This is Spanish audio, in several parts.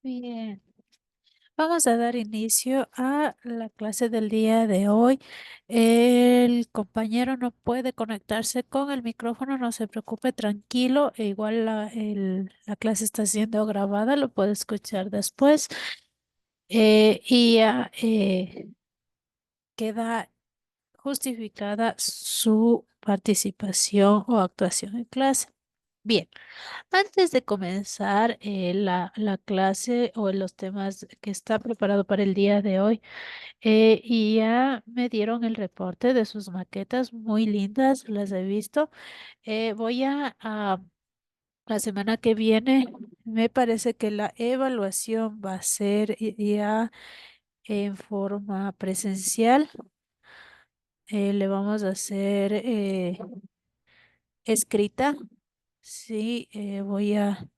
Bien, vamos a dar inicio a la clase del día de hoy. El compañero no puede conectarse con el micrófono, no se preocupe, tranquilo. Igual la clase está siendo grabada, lo puede escuchar después. Y ya queda justificada su participación o actuación en clase. Bien. Antes de comenzar la clase o los temas que está preparado para el día de hoy, y ya me dieron el reporte de sus maquetas muy lindas, las he visto. Voy a la semana que viene, me parece que la evaluación va a ser ya en forma presencial. Le vamos a hacer escrita. Sí, voy a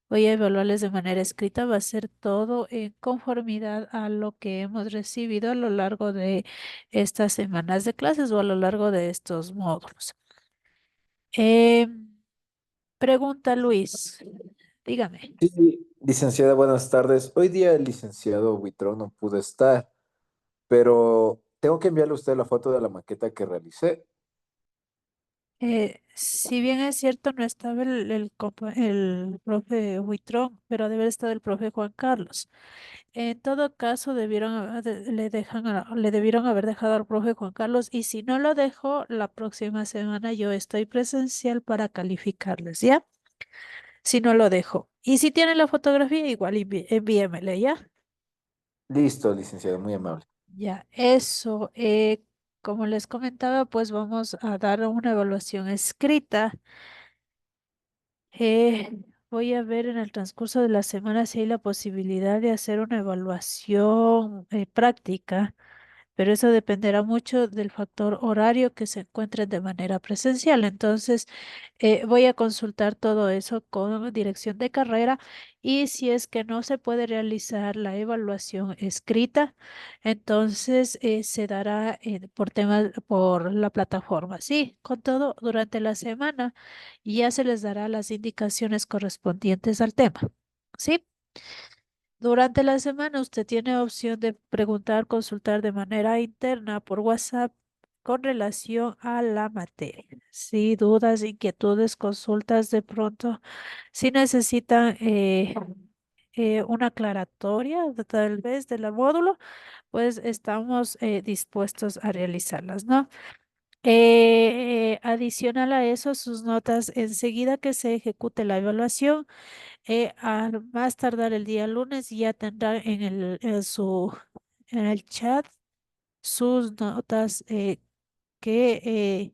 evaluarles de manera escrita. Va a ser todo en conformidad a lo que hemos recibido a lo largo de estas semanas de clases o a lo largo de estos módulos. Eh, Pregunta Luis, dígame. Sí, licenciada, buenas tardes. Hoy día el licenciado Huitrón no pudo estar, pero tengo que enviarle a usted la foto de la maqueta que realicé. Si bien es cierto, no estaba el profe Huitrón, pero debe estar el profe Juan Carlos. En todo caso, le debieron haber dejado al profe Juan Carlos, y si no lo dejo, la próxima semana yo estoy presencial para calificarles, ¿ya? Si no lo dejo. Y si tiene la fotografía, igual envíemela, ¿ya? Listo, licenciado, muy amable. Ya, eso. Como les comentaba, pues vamos a dar una evaluación escrita. Eh, Voy a ver en el transcurso de la semana si hay la posibilidad de hacer una evaluación práctica, pero eso dependerá mucho del factor horario que se encuentren de manera presencial. Entonces, voy a consultar todo eso con dirección de carrera, y si es que no se puede realizar la evaluación escrita, entonces se dará por por la plataforma. Sí, con todo durante la semana y ya se les dará las indicaciones correspondientes al tema. ¿Sí? Durante la semana usted tiene opción de preguntar, consultar de manera interna por WhatsApp con relación a la materia. Si dudas, inquietudes, consultas de pronto, si necesitan una aclaratoria tal vez del módulo, pues estamos dispuestos a realizarlas, ¿no? Adicional a eso, sus notas enseguida que se ejecute la evaluación, a más tardar el día lunes, ya tendrán en el chat sus notas, que,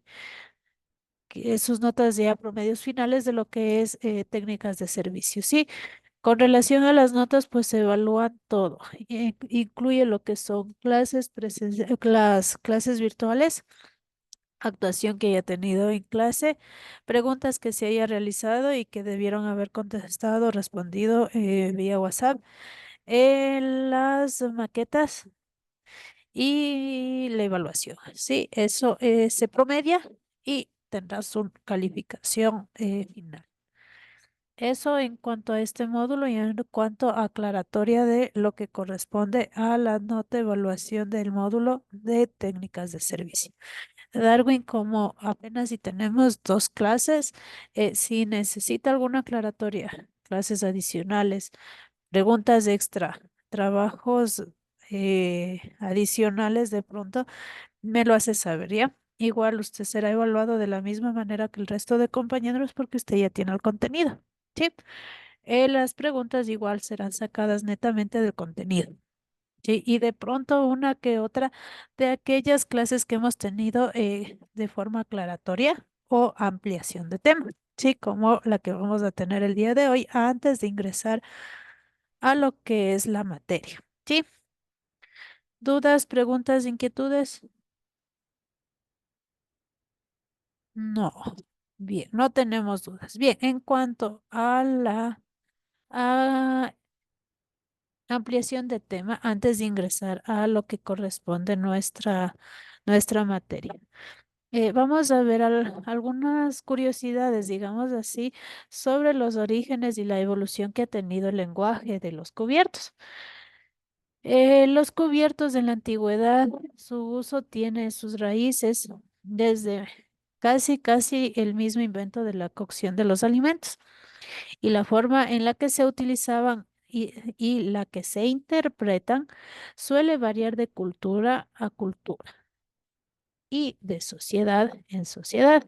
eh, sus notas ya promedios finales de lo que es técnicas de servicio. Sí, con relación a las notas, pues se evalúan todo. Incluye lo que son las clases virtuales, actuación que haya tenido en clase, preguntas que se haya realizado y que debieron haber contestado, respondido vía WhatsApp, las maquetas y la evaluación. Sí, eso se promedia y tendrá su calificación final. Eso en cuanto a este módulo, y en cuanto a aclaratoria de lo que corresponde a la nota de evaluación del módulo de técnicas de servicio. Darwin, como apenas si tenemos dos clases, si necesita alguna aclaratoria, clases adicionales, preguntas extra, trabajos adicionales, de pronto me lo hace saber, ¿ya? Igual usted será evaluado de la misma manera que el resto de compañeros porque usted ya tiene el contenido, ¿sí? Las preguntas igual serán sacadas netamente del contenido. Sí, y de pronto una que otra de aquellas clases que hemos tenido de forma aclaratoria o ampliación de tema, sí, como la que vamos a tener el día de hoy antes de ingresar a lo que es la materia. ¿Sí? ¿Dudas, preguntas, inquietudes? No. Bien, no tenemos dudas. Bien, en cuanto a la a ampliación de tema, antes de ingresar a lo que corresponde nuestra materia. Vamos a ver algunas curiosidades, digamos así, sobre los orígenes y la evolución que ha tenido el lenguaje de los cubiertos. Los cubiertos en la antigüedad, su uso tiene sus raíces desde casi el mismo invento de la cocción de los alimentos y la forma en la que se utilizaban y la que se interpretan suele variar de cultura a cultura y de sociedad en sociedad.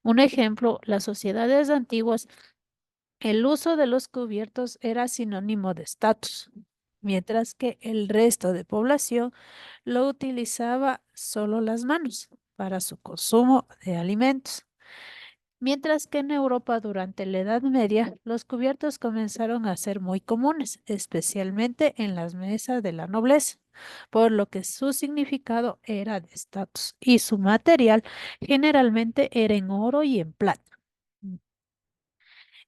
Un ejemplo, las sociedades antiguas, el uso de los cubiertos era sinónimo de estatus, mientras que el resto de población lo utilizaba solo las manos para su consumo de alimentos. Mientras que en Europa durante la Edad Media los cubiertos comenzaron a ser muy comunes, especialmente en las mesas de la nobleza, por lo que su significado era de estatus y su material generalmente era en oro y en plata.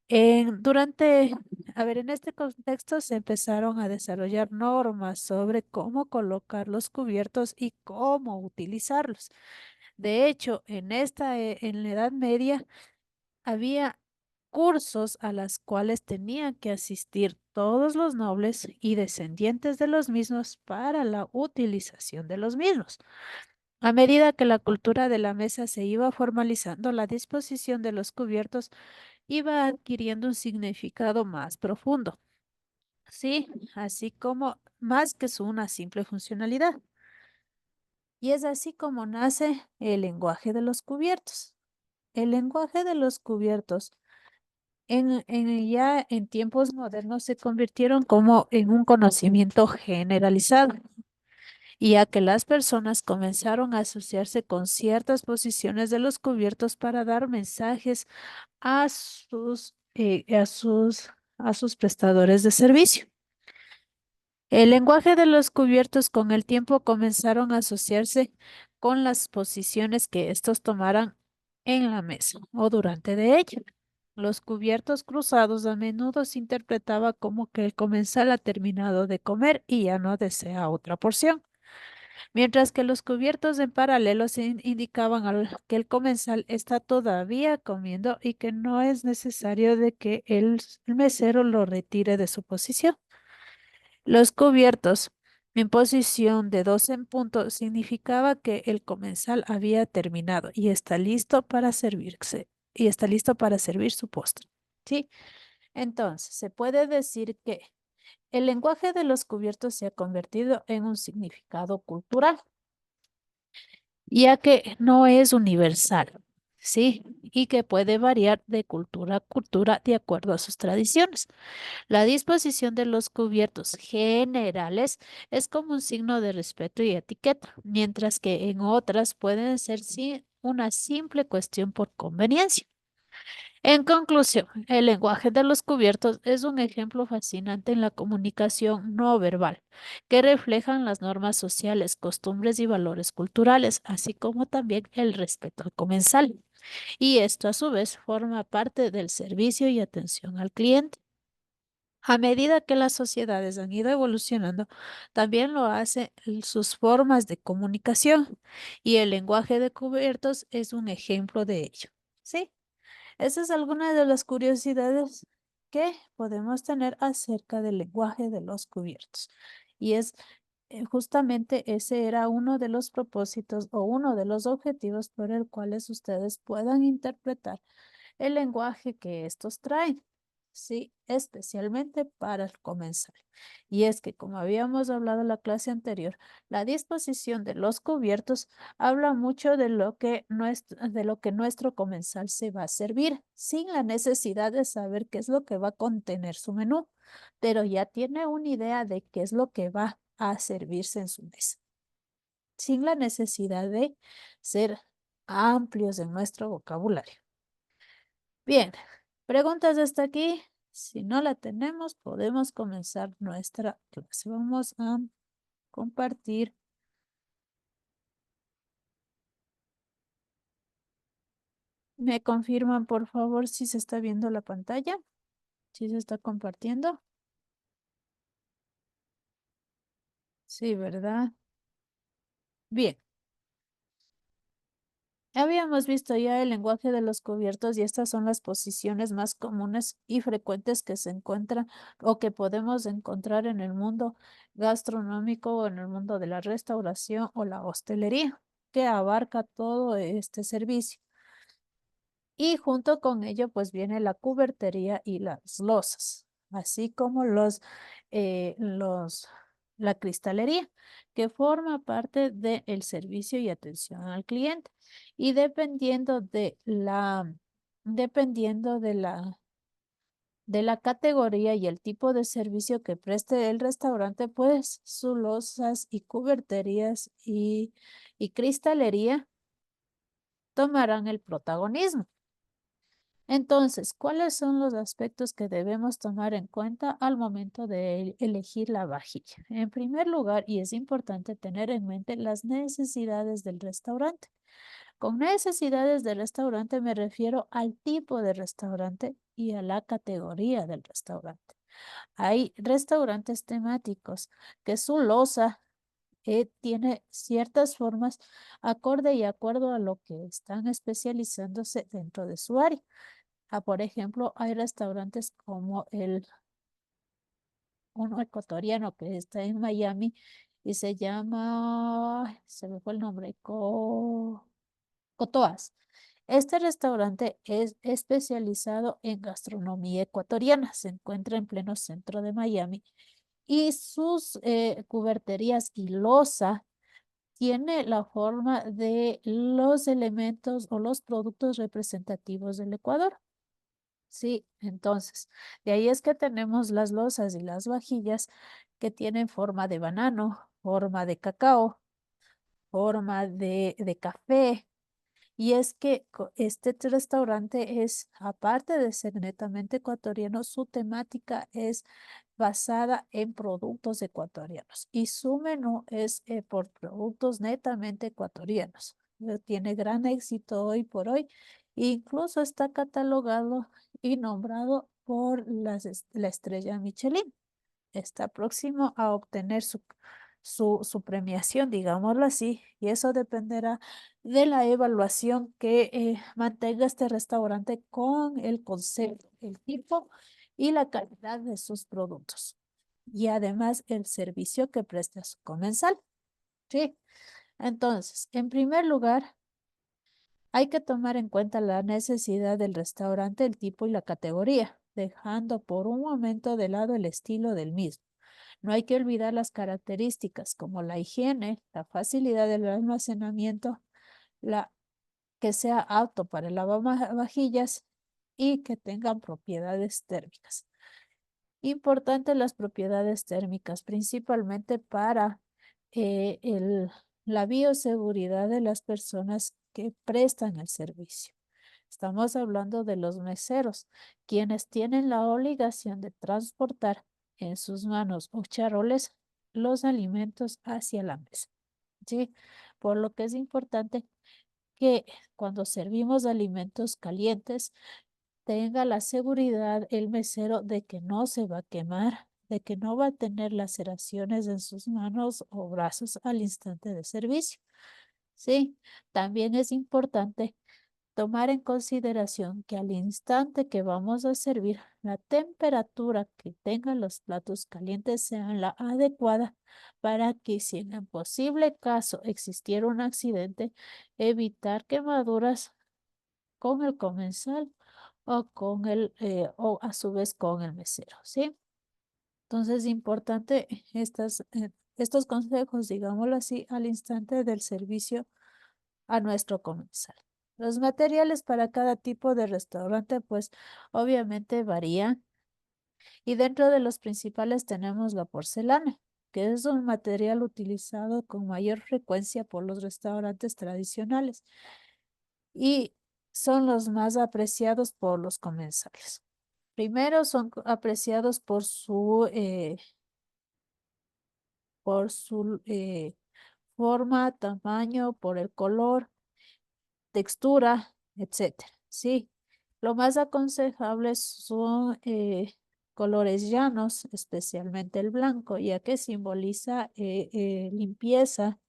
Durante, a ver, en este contexto se empezaron a desarrollar normas sobre cómo colocar los cubiertos y cómo utilizarlos. De hecho, en la Edad Media había cursos a las cuales tenían que asistir todos los nobles y descendientes de los mismos para la utilización de los mismos. A medida que la cultura de la mesa se iba formalizando, la disposición de los cubiertos iba adquiriendo un significado más profundo, sí, así como más que una simple funcionalidad. Y es así como nace el lenguaje de los cubiertos. El lenguaje de los cubiertos ya en tiempos modernos se convirtieron como en un conocimiento generalizado, y ya que las personas comenzaron a asociarse con ciertas posiciones de los cubiertos para dar mensajes a a sus prestadores de servicio. El lenguaje de los cubiertos con el tiempo comenzaron a asociarse con las posiciones que estos tomaran en la mesa o durante de ella. Los cubiertos cruzados a menudo se interpretaba como que el comensal ha terminado de comer y ya no desea otra porción, mientras que los cubiertos en paralelo indicaban que el comensal está todavía comiendo y que no es necesario de que el mesero lo retire de su posición. Los cubiertos en posición de dos en punto significaba que el comensal había terminado y está listo para servirse y está listo para servir su postre. ¿Sí? Entonces, se puede decir que el lenguaje de los cubiertos se ha convertido en un significado cultural, ya que no es universal, ¿sí? Y que puede variar de cultura a cultura de acuerdo a sus tradiciones. La disposición de los cubiertos generales es como un signo de respeto y etiqueta, mientras que en otras pueden ser una simple cuestión por conveniencia. En conclusión, el lenguaje de los cubiertos es un ejemplo fascinante en la comunicación no verbal, que reflejan las normas sociales, costumbres y valores culturales, así como también el respeto al comensal. Y esto a su vez forma parte del servicio y atención al cliente. A medida que las sociedades han ido evolucionando, también lo hace sus formas de comunicación, y el lenguaje de cubiertos es un ejemplo de ello. ¿Sí? Esa es alguna de las curiosidades que podemos tener acerca del lenguaje de los cubiertos. Y es justamente ese era uno de los propósitos o uno de los objetivos por el cuales ustedes puedan interpretar el lenguaje que estos traen, sí, especialmente para el comensal. Y es que, como habíamos hablado en la clase anterior, la disposición de los cubiertos habla mucho de lo que nuestro comensal se va a servir, sin la necesidad de saber qué es lo que va a contener su menú, pero ya tiene una idea de qué es lo que va a servirse en su mesa, sin la necesidad de ser amplios en nuestro vocabulario. Bien, preguntas hasta aquí. Si no la tenemos, podemos comenzar nuestra clase. Vamos a compartir. ¿Me confirman, por favor, si se está viendo la pantalla? ¿Si se está compartiendo? Sí, ¿verdad? Bien. Habíamos visto ya el lenguaje de los cubiertos y estas son las posiciones más comunes y frecuentes que se encuentran o que podemos encontrar en el mundo gastronómico o en el mundo de la restauración o la hostelería, que abarca todo este servicio. Y junto con ello, pues viene la cubertería y las losas, así como la cristalería, que forma parte del servicio y atención al cliente. Y dependiendo de la categoría y el tipo de servicio que preste el restaurante, pues sus losas y cuberterías y cristalería tomarán el protagonismo. Entonces, ¿cuáles son los aspectos que debemos tomar en cuenta al momento de elegir la vajilla? En primer lugar, y es importante tener en mente las necesidades del restaurante. Con necesidades del restaurante me refiero al tipo de restaurante y a la categoría del restaurante. Hay restaurantes temáticos que su loza tiene ciertas formas acorde y acuerdo a lo que están especializándose dentro de su área. Por ejemplo, hay restaurantes como uno ecuatoriano que está en Miami y se llama, ay, se me fue el nombre, Cotoas. Este restaurante es especializado en gastronomía ecuatoriana, se encuentra en pleno centro de Miami y sus cuberterías y loza tiene la forma de los elementos o los productos representativos del Ecuador. Sí, entonces, de ahí es que tenemos las losas y las vajillas que tienen forma de banano, forma de cacao, forma de café. Y es que este restaurante es, aparte de ser netamente ecuatoriano, su temática es basada en productos ecuatorianos y su menú es por productos netamente ecuatorianos. Tiene gran éxito hoy por hoy. Incluso está catalogado y nombrado por la estrella Michelin. Está próximo a obtener su premiación, digámoslo así, y eso dependerá de la evaluación que mantenga este restaurante con el concepto, el tipo y la calidad de sus productos. Y además el servicio que presta a su comensal. Sí. Entonces, en primer lugar, hay que tomar en cuenta la necesidad del restaurante, el tipo y la categoría, dejando por un momento de lado el estilo del mismo. No hay que olvidar las características como la higiene, la facilidad del almacenamiento, la que sea apto para el lavavajillas y que tengan propiedades térmicas. Importante las propiedades térmicas, principalmente para eh, el- la bioseguridad de las personas que prestan el servicio. Estamos hablando de los meseros, quienes tienen la obligación de transportar en sus manos o charoles los alimentos hacia la mesa. ¿Sí? Por lo que es importante que cuando servimos alimentos calientes, tenga la seguridad el mesero de que no se va a quemar, de que no va a tener laceraciones en sus manos o brazos al instante de servicio. Sí, también es importante tomar en consideración que al instante que vamos a servir, la temperatura que tengan los platos calientes sea la adecuada para que si en el posible caso existiera un accidente, evitar quemaduras con el comensal o a su vez con el mesero, ¿sí? Entonces es importante estos consejos, digámoslo así, al instante del servicio a nuestro comensal. Los materiales para cada tipo de restaurante, pues obviamente varían y dentro de los principales tenemos la porcelana, que es un material utilizado con mayor frecuencia por los restaurantes tradicionales y son los más apreciados por los comensales. Primero son apreciados por su forma, tamaño, por el color, textura, etcétera. Sí, lo más aconsejable son colores llanos, especialmente el blanco, ya que simboliza limpieza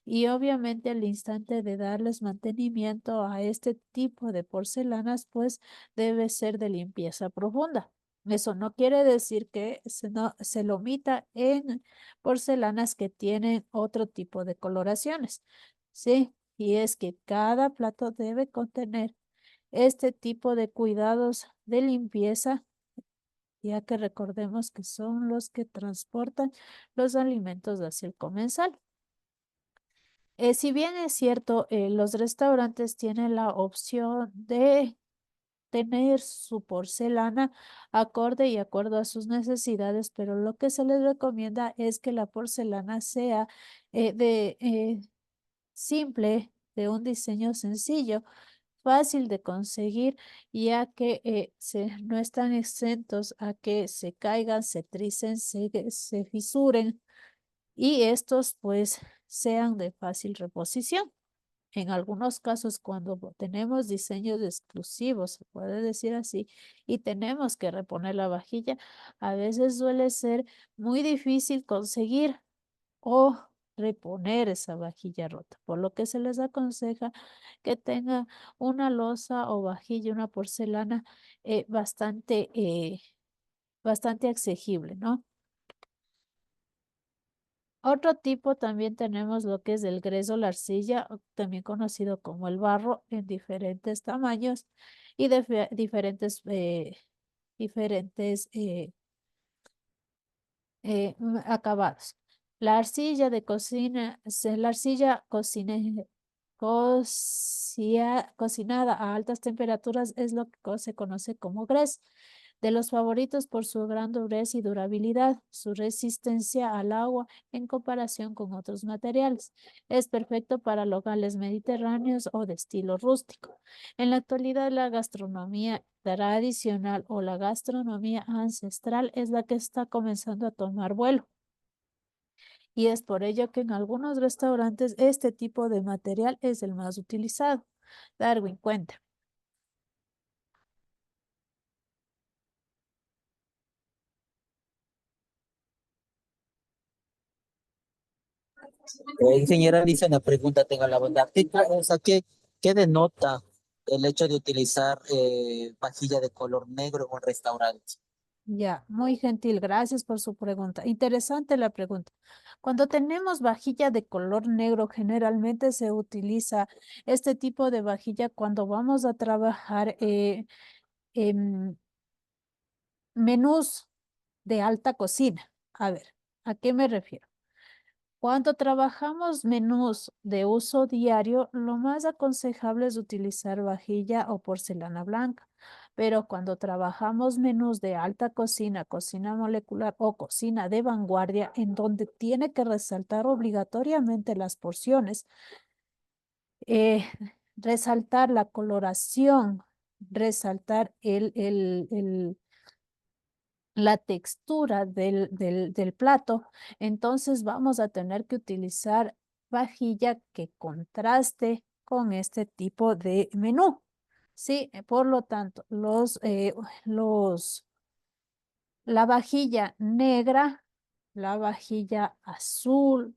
Y obviamente al instante de darles mantenimiento a este tipo de porcelanas, pues debe ser de limpieza profunda. Eso no quiere decir que no, se lo omita en porcelanas que tienen otro tipo de coloraciones. Sí, y es que cada plato debe contener este tipo de cuidados de limpieza, ya que recordemos que son los que transportan los alimentos hacia el comensal. Si bien es cierto, los restaurantes tienen la opción de tener su porcelana acorde y acuerdo a sus necesidades, pero lo que se les recomienda es que la porcelana sea de simple, de un diseño sencillo, fácil de conseguir, ya que no están exentos a que se caigan, se tricen, se fisuren y estos pues sean de fácil reposición. En algunos casos, cuando tenemos diseños exclusivos, se puede decir así, y tenemos que reponer la vajilla, a veces suele ser muy difícil conseguir o reponer esa vajilla rota, por lo que se les aconseja que tenga una loza o vajilla, una porcelana bastante asequible, ¿no? Otro tipo también tenemos lo que es el greso, la arcilla, o también conocido como el barro, en diferentes tamaños y de diferentes acabados. La arcilla de cocina, la arcilla cocinada a altas temperaturas es lo que se conoce como grés. De los favoritos por su gran dureza y durabilidad, su resistencia al agua en comparación con otros materiales. Es perfecto para locales mediterráneos o de estilo rústico. En la actualidad, la gastronomía tradicional o la gastronomía ancestral es la que está comenzando a tomar vuelo. Y es por ello que en algunos restaurantes este tipo de material es el más utilizado. Darwin, cuenta. Ingeniera dice una pregunta, tenga la bondad. O sea, ¿qué denota el hecho de utilizar vajilla de color negro en un restaurante? Ya, muy gentil, gracias por su pregunta. Interesante la pregunta. Cuando tenemos vajilla de color negro, generalmente se utiliza este tipo de vajilla cuando vamos a trabajar en menús de alta cocina. A ver, ¿a qué me refiero? Cuando trabajamos menús de uso diario, lo más aconsejable es utilizar vajilla o porcelana blanca. Pero cuando trabajamos menús de alta cocina, cocina molecular o cocina de vanguardia, en donde tiene que resaltar obligatoriamente las porciones, eh, resaltar la coloración, resaltar la textura del plato, entonces vamos a tener que utilizar vajilla que contraste con este tipo de menú. Sí, por lo tanto, la vajilla negra, la vajilla azul,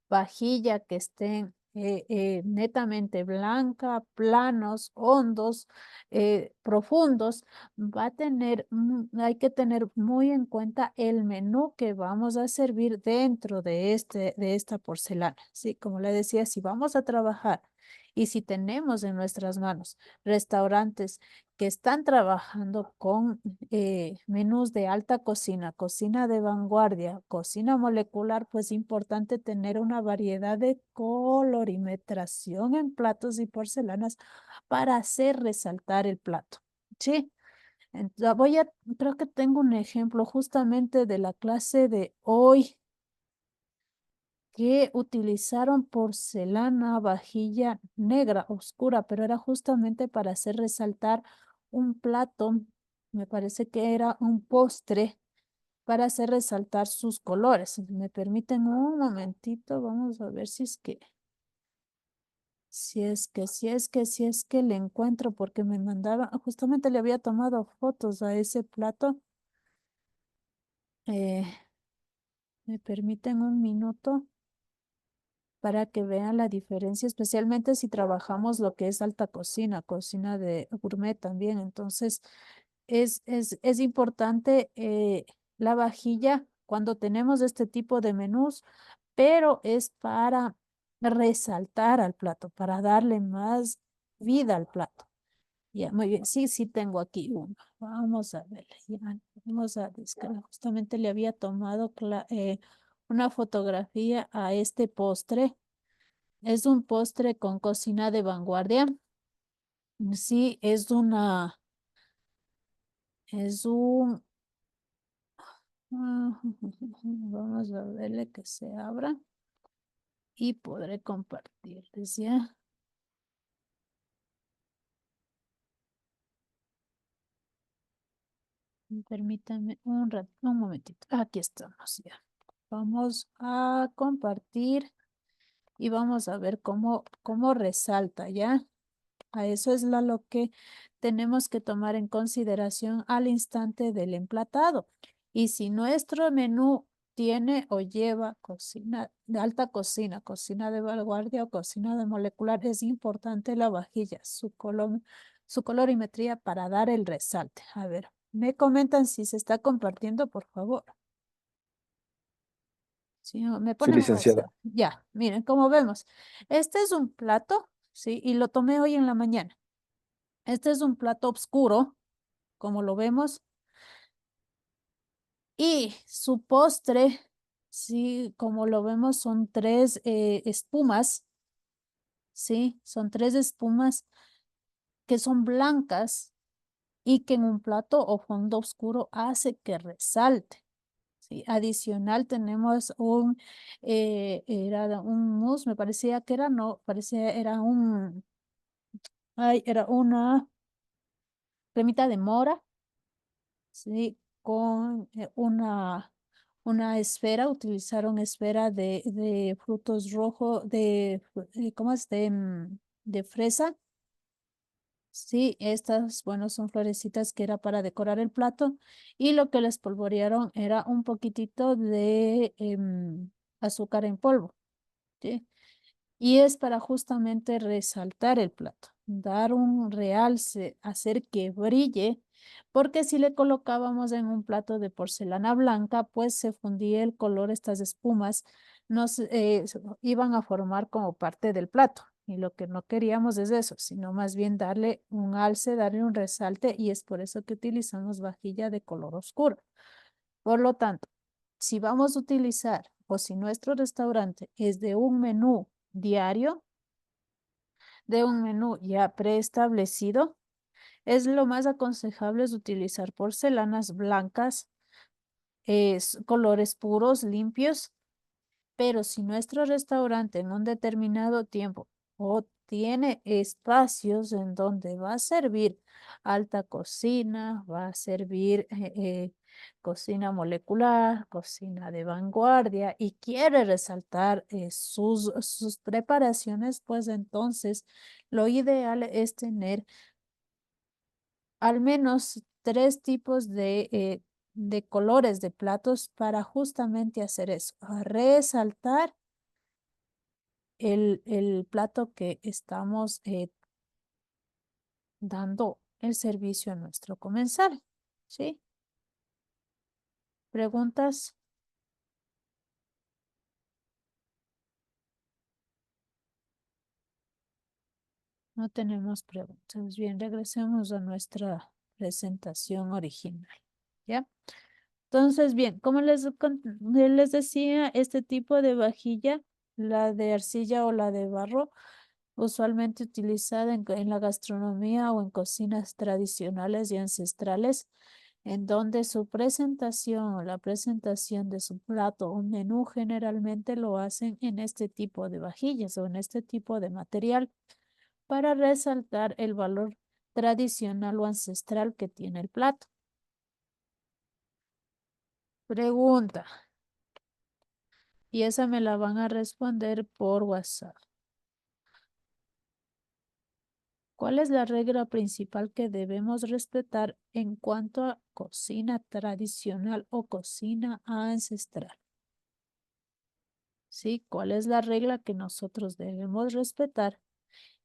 vajilla que estén netamente blanca, planos, hondos, profundos, hay que tener muy en cuenta el menú que vamos a servir dentro de esta porcelana. Sí, como le decía, si vamos a trabajar y si tenemos en nuestras manos restaurantes que están trabajando con menús de alta cocina, cocina de vanguardia, cocina molecular, pues es importante tener una variedad de colorimetración en platos y porcelanas para hacer resaltar el plato. Sí, creo que tengo un ejemplo justamente de la clase de hoy que utilizaron porcelana, vajilla negra oscura, pero era justamente para hacer resaltar un plato, me parece que era un postre para hacer resaltar sus colores. Si me permiten un momentito, vamos a ver si es que le encuentro, porque me mandaron, justamente le había tomado fotos a ese plato. Eh, ¿Me permiten un minuto? para que vean la diferencia, especialmente si trabajamos lo que es alta cocina, cocina de gourmet también. Entonces, es importante la vajilla cuando tenemos este tipo de menús, pero es para resaltar al plato, para darle más vida al plato. Ya, muy bien. Sí, sí tengo aquí uno. Vamos a ver. Ya, vamos a descargar. Justamente le había tomado una fotografía a este postre. Es un postre con cocina de vanguardia. Sí, es un, vamos a verle que se abra y podré compartirles ya. Permítanme un momentito. Aquí estamos ya. Vamos a compartir y vamos a ver cómo resalta, ¿ya? A eso es lo que tenemos que tomar en consideración al instante del emplatado. Y si nuestro menú tiene o lleva cocina de alta cocina, cocina de vanguardia o cocina de molecular, es importante la vajilla, su colorimetría para dar el resalte. A ver, me comentan si se está compartiendo, por favor. Sí, me Sí, ponen un licenciada. WhatsApp. Ya, miren, como vemos, este es un plato, ¿sí? Y lo tomé hoy en la mañana. Este es un plato oscuro, como lo vemos, y su postre, sí, como lo vemos, son tres espumas, ¿sí? Son tres espumas que son blancas y que en un plato o fondo oscuro hace que resalte. Sí, adicional tenemos era un mousse, me parecía que era, no, parecía, era una cremita de mora, sí, con una esfera, utilizaron esfera de frutos rojos, ¿cómo es? De fresa. Sí, estas, bueno, son florecitas que era para decorar el plato y lo que les polvorearon era un poquitito de azúcar en polvo, ¿sí? Y es para justamente resaltar el plato, dar un realce, hacer que brille, porque si le colocábamos en un plato de porcelana blanca, pues se fundía el color, estas espumas iban a formar como parte del plato. Y lo que no queríamos es eso, sino más bien darle un alce, darle un resalte, y es por eso que utilizamos vajilla de color oscuro. Por lo tanto, si vamos a utilizar o si nuestro restaurante es de un menú diario, de un menú ya preestablecido, es lo más aconsejable es utilizar porcelanas blancas, colores puros, limpios, pero si nuestro restaurante en un determinado tiempo o tiene espacios en donde va a servir alta cocina, va a servir cocina molecular, cocina de vanguardia y quiere resaltar sus preparaciones, pues entonces lo ideal es tener al menos tres tipos de colores de platos para justamente hacer eso, a resaltar el plato que estamos dando el servicio a nuestro comensal. ¿Sí? ¿Preguntas? No tenemos preguntas. Bien, regresemos a nuestra presentación original. ¿Ya? Entonces, bien, como les decía, este tipo de vajilla, la de arcilla o la de barro, usualmente utilizada en la gastronomía o en cocinas tradicionales y ancestrales, en donde su presentación o la presentación de su plato o menú generalmente lo hacen en este tipo de vajillas o en este tipo de material para resaltar el valor tradicional o ancestral que tiene el plato. Pregunta, y esa me la van a responder por WhatsApp. ¿Cuál es la regla principal que debemos respetar en cuanto a cocina tradicional o cocina ancestral? ¿sí? ¿Cuál es la regla que nosotros debemos respetar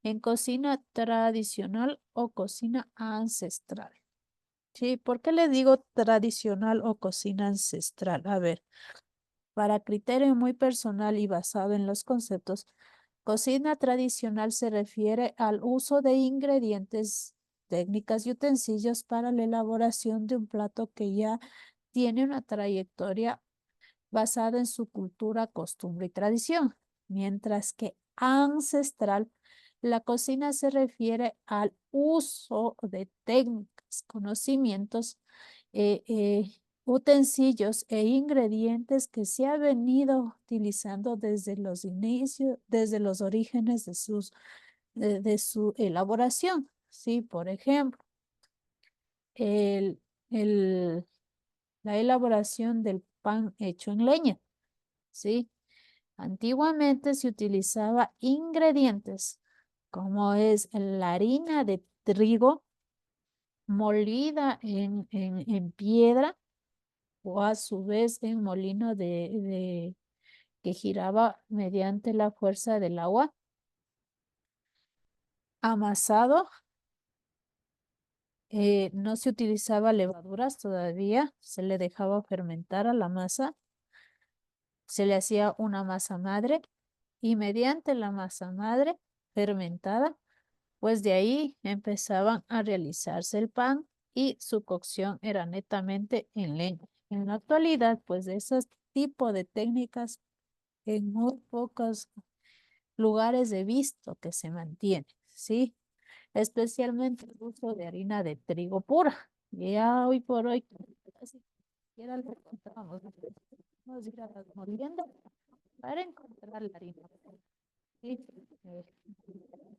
en cocina tradicional o cocina ancestral? ¿Sí? ¿Por qué le digo tradicional o cocina ancestral? A ver, para criterio muy personal y basado en los conceptos, cocina tradicional se refiere al uso de ingredientes, técnicas y utensilios para la elaboración de un plato que ya tiene una trayectoria basada en su cultura, costumbre y tradición, mientras que ancestral, la cocina se refiere al uso de técnicas, conocimientos, utensilios e ingredientes que se ha venido utilizando desde los inicios, desde los orígenes de su elaboración. Sí, por ejemplo, el, el- la elaboración del pan hecho en leña. ¿Sí? Antiguamente se utilizaba ingredientes como es la harina de trigo molida en piedra o a su vez en molino que giraba mediante la fuerza del agua, amasado. No se utilizaba levaduras todavía, se le dejaba fermentar a la masa, se le hacía una masa madre y mediante la masa madre fermentada, pues de ahí empezaban a realizarse el pan y su cocción era netamente en leña. En la actualidad, pues de esos tipo de técnicas en muy pocos lugares he visto que se mantiene, ¿sí? Especialmente el uso de harina de trigo pura. Ya hoy por hoy, casi siquiera lo encontramos. Vamos a ir a las moliendas para encontrar la harina pura. Sí, eh,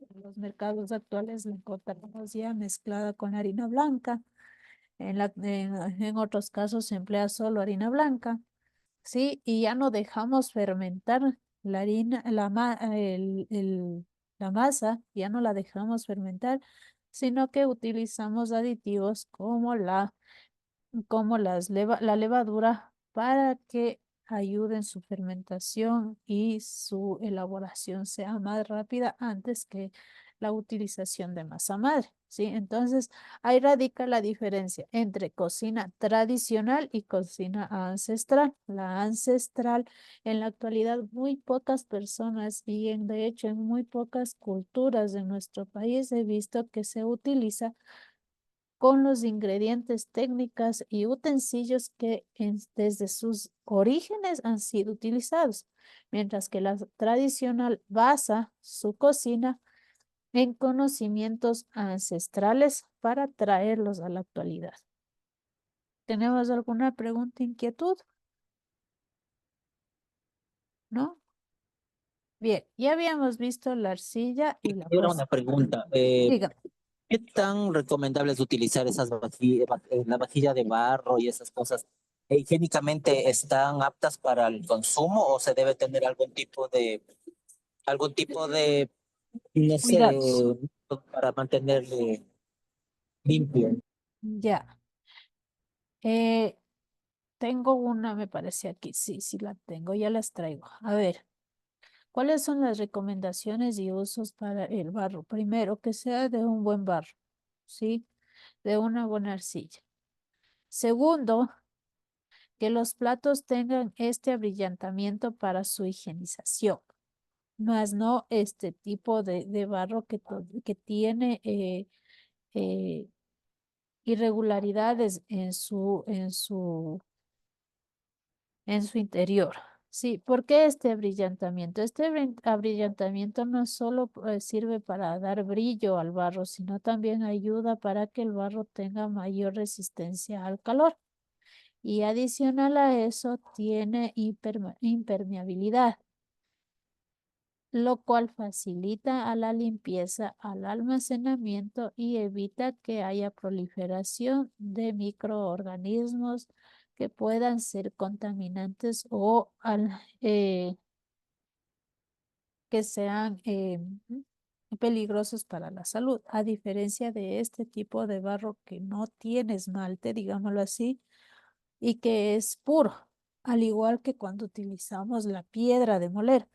en los mercados actuales la encontramos ya mezclada con harina blanca. En otros casos se emplea solo harina blanca, ¿sí? Y ya no dejamos fermentar la harina, la masa, ya no la dejamos fermentar, sino que utilizamos aditivos como la levadura para que ayuden su fermentación y su elaboración sea más rápida antes que la utilización de masa madre, ¿sí? Entonces, ahí radica la diferencia entre cocina tradicional y cocina ancestral. La ancestral, en la actualidad, muy pocas personas y de hecho en muy pocas culturas de nuestro país he visto que se utiliza con los ingredientes, técnicas y utensilios que desde sus orígenes han sido utilizados, mientras que la tradicional basa su cocina en conocimientos ancestrales para traerlos a la actualidad. ¿Tenemos alguna pregunta, inquietud? ¿No? Bien, ya habíamos visto la arcilla y la Era una pregunta. Diga. ¿Qué tan recomendable es utilizar la vajilla de barro y esas cosas? ¿Higiénicamente están aptas para el consumo o se debe tener algún tipo de, no sé, Cuidados. para mantenerle limpio? Ya. Eh, Tengo una, me parece aquí. Sí, sí la tengo, ya las traigo. A ver. ¿Cuáles son las recomendaciones y usos para el barro? Primero, que sea de un buen barro, ¿sí? De una buena arcilla. Segundo, que los platos tengan este abrillantamiento para su higienización, más no este tipo de barro que tiene eh, irregularidades en su interior. Sí, ¿por qué este abrillantamiento? Este abrillantamiento no solo sirve para dar brillo al barro, sino también ayuda para que el barro tenga mayor resistencia al calor. Y adicional a eso, tiene impermeabilidad, lo cual facilita a la limpieza, al almacenamiento y evita que haya proliferación de microorganismos que puedan ser contaminantes o que sean peligrosos para la salud, a diferencia de este tipo de barro que no tiene esmalte, digámoslo así, y que es puro. al igual que cuando utilizamos la piedra de moler.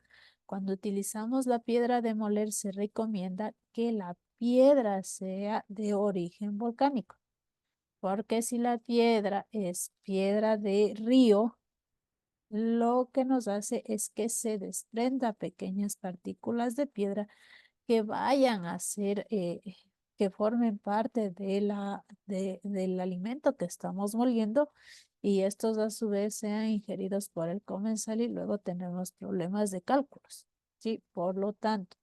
Cuando utilizamos la piedra de moler, se recomienda que la piedra sea de origen volcánico, porque si la piedra es piedra de río, lo que nos hace es que se desprenda pequeñas partículas de piedra que vayan a ser, que formen parte de del alimento que estamos moliendo y estos a su vez sean ingeridos por el comensal y luego tenemos problemas de cálculos, ¿sí? Por lo tanto,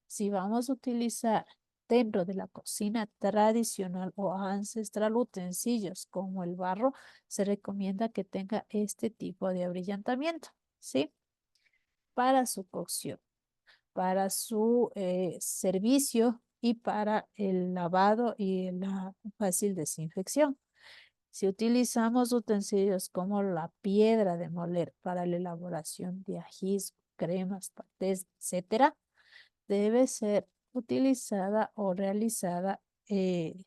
si vamos a utilizar dentro de la cocina tradicional o ancestral utensilios como el barro, se recomienda que tenga este tipo de abrillantamiento, ¿sí? Para su cocción, para su servicio y para el lavado y la fácil desinfección. Si utilizamos utensilios como la piedra de moler para la elaboración de ajís, cremas, patés, etcétera, debe ser utilizada o realizada en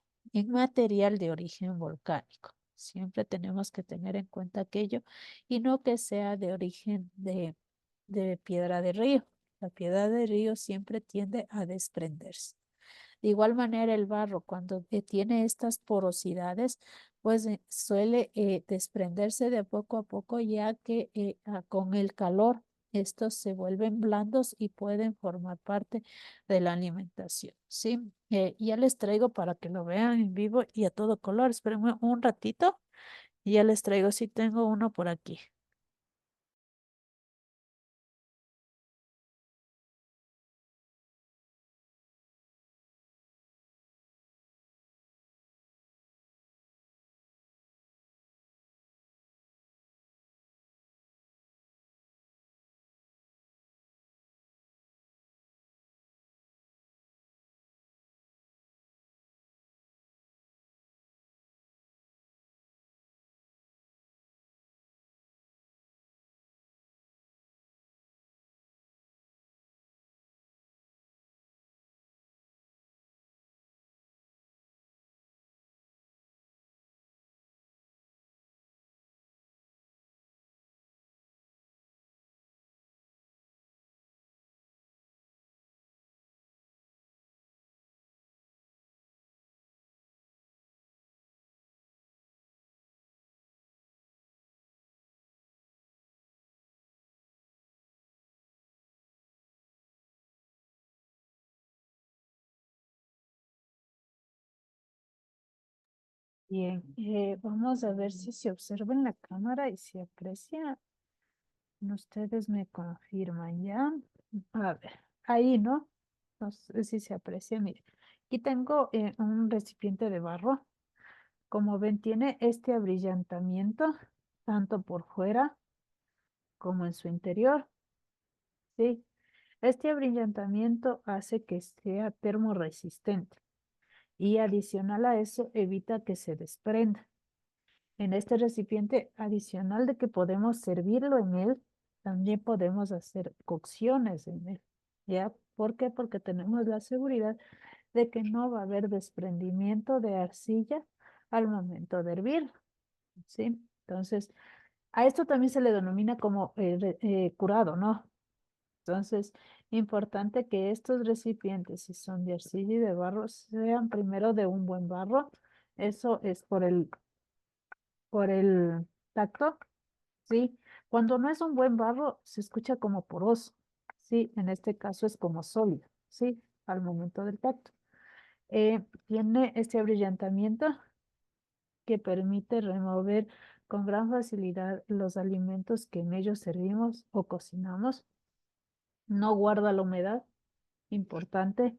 material de origen volcánico. Siempre tenemos que tener en cuenta aquello y no que sea de origen de piedra de río. La piedra de río siempre tiende a desprenderse. De igual manera, el barro, cuando tiene estas porosidades, pues suele desprenderse de poco a poco, ya que con el calor estos se vuelven blandos y pueden formar parte de la alimentación. Sí, ya les traigo para que lo vean en vivo y a todo color. Espérenme un ratito y ya les traigo. Si tengo uno por aquí. Bien, vamos a ver si se observa en la cámara y se aprecia. Ustedes me confirman ya. A ver, ahí, ¿no? No sé si se aprecia. Mire, aquí tengo un recipiente de barro. Como ven, tiene este abrillantamiento, tanto por fuera como en su interior. ¿Sí? Este abrillantamiento hace que sea termorresistente y adicional a eso evita que se desprenda. En este recipiente, adicional de que podemos servirlo en él, también podemos hacer cocciones en él. ¿Ya? ¿Por qué? Porque tenemos la seguridad de que no va a haber desprendimiento de arcilla al momento de hervir. ¿Sí? Entonces, a esto también se le denomina como curado, ¿no? Entonces, importante que estos recipientes, si son de arcilla y de barro, sean primero de un buen barro. Eso es por el tacto, ¿sí? Cuando no es un buen barro, se escucha como poroso, ¿sí? En este caso es como sólido, ¿sí? Al momento del tacto. Tiene este abrillantamiento que permite remover con gran facilidad los alimentos que en ellos servimos o cocinamos. No guarda la humedad, importante.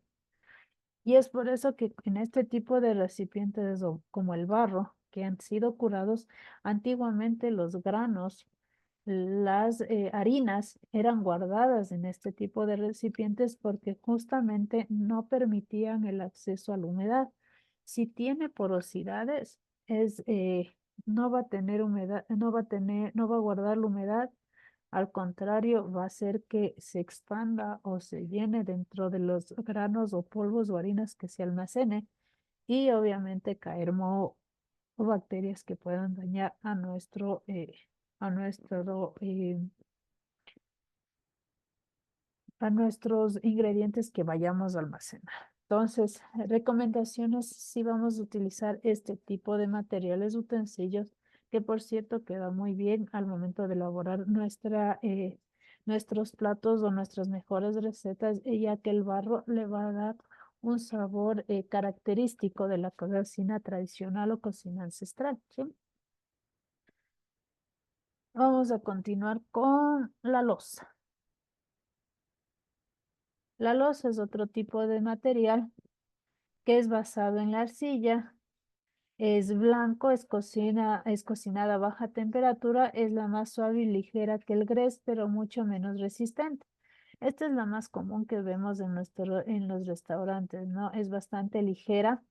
Y es por eso que en este tipo de recipientes como el barro, que han sido curados, antiguamente los granos, las harinas eran guardadas en este tipo de recipientes porque justamente no permitían el acceso a la humedad. Si tiene porosidades, no va a tener humedad, no va a guardar la humedad. Al contrario, va a hacer que se expanda o se llene dentro de los granos o polvos o harinas que se almacene y obviamente caer moho o bacterias que puedan dañar a nuestro a nuestro, a nuestros ingredientes que vayamos a almacenar. Entonces, recomendaciones si vamos a utilizar este tipo de materiales, utensilios, que por cierto queda muy bien al momento de elaborar nuestros platos o nuestras mejores recetas, ya que el barro le va a dar un sabor característico de la cocina tradicional o cocina ancestral, ¿sí? Vamos a continuar con la loza. La loza es otro tipo de material que es basado en la arcilla, es blanco, es cocinada a baja temperatura, es la más suave y ligera que el grés, pero mucho menos resistente. Esta es la más común que vemos en los restaurantes, ¿no? Es bastante ligera,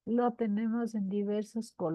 lo tenemos en diversos colores.